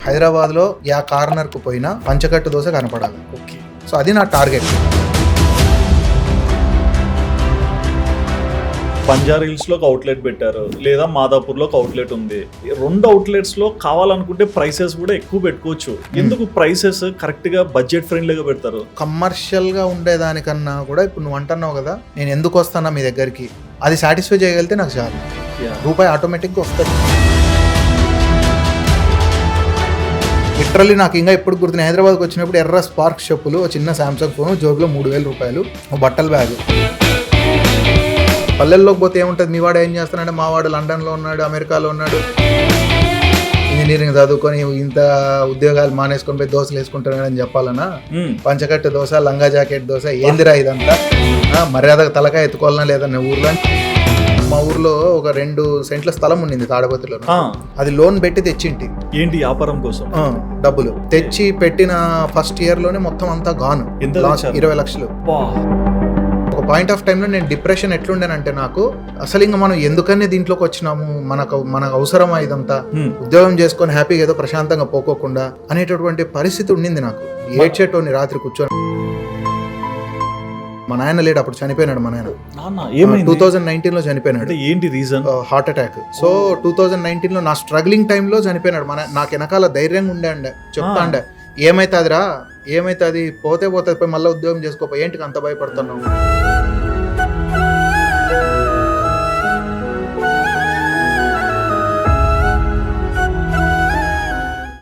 హైదరాబాద్లో యా కార్నర్కు పోయినా పంచకట్టు దోశ కనపడాలి. ఓకే. సో అది నా టార్గెట్. బంజారాహిల్స్లో ఒక అవుట్లెట్ పెట్టారు, లేదా మాదాపూర్లో ఒక అవుట్లెట్ ఉంది. 2 అవుట్లెట్స్లో కావాలనుకుంటే ప్రైసెస్ కూడా ఎక్కువ పెట్టుకోవచ్చు. ఎందుకు ప్రైసెస్ కరెక్ట్గా బడ్జెట్ ఫ్రెండ్లీగా పెడతారు? కమర్షియల్గా ఉండేదానికన్నా కూడా ఇప్పుడు నువ్వు అంటున్నావు కదా, నేను ఎందుకు వస్తానా మీ దగ్గరికి, అది సాటిస్ఫై చేయగలిగితే నాకు చాలు. రూపాయి ఆటోమేటిక్గా వస్తుంది. లిటరల్లీ నాకు ఇంకా ఎప్పుడు గుర్తున్నా, హైదరాబాద్కి వచ్చినప్పుడు ఎర్ర స్పార్క్ చెప్పులు, చిన్న శాంసంగ్ ఫోను, జోబులో 3000 రూపాయలు, బట్టల బ్యాగు. పల్లెల్లోకి పోతే ఏముంటుంది, మీ వాడు ఏం చేస్తానంటే మా వాడు లండన్లో ఉన్నాడు, అమెరికాలో ఉన్నాడు, ఇంజనీరింగ్ చదువుకొని ఇంత ఉద్యోగాలు మానేసుకొని పోయి దోశలు వేసుకుంటాడు అని చెప్పాలన్నా, పంచకట్టు దోశ, లంగా జాకెట్ దోశ, ఏందిరా ఇదంతా, మర్యాదగా తలకాయ ఎత్తుకోవాలన్నా లేదన్న ఊర్లో. మా ఊర్లో ఒక 2 సెంట్ల స్థలం ఉండింది తాడపత్రిలో, అది లోన్ పెట్టి తెచ్చింటి. ఏంటి వ్యాపారం కోసం? డబ్బులు తెచ్చి పెట్టిన ఫస్ట్ ఇయర్ లోనే మొత్తం అంతా గాను. 20 లక్షలు. ఒక పాయింట్ ఆఫ్ టైంలో నేను డిప్రెషన్ ఎట్లుండేనంటే, నాకు అసలు ఇంకా మనం ఎందుకనే దీంట్లోకి వచ్చినాము, మనకు అవసరమా ఇదంతా, ఉద్యోగం చేసుకొని హ్యాపీగా ఏదో ప్రశాంతంగా పోకోకుండా అనేటటువంటి పరిస్థితి ఉండింది నాకు. ఏడ్చేటోని రాత్రి కూర్చొని. మా నాయన లేడు, అప్పుడు చనిపోయినాడు. మా నాయన 2019లో చనిపోయినాడు. ఏంటి రీజన్? Heart attack. సో 2019లో నా స్ట్రగ్లింగ్ టైంలో చనిపోయినాడు. నాకు వెనకాల ధైర్యంగా ఉండే చెప్తా అండే, ఏమైతుందిరా, ఏమైతుంది, పోతే పోతే పోయి మళ్ళీ ఉద్యోగం చేసుకోపోయి ఏంటికి అంత భయపడుతున్నావు.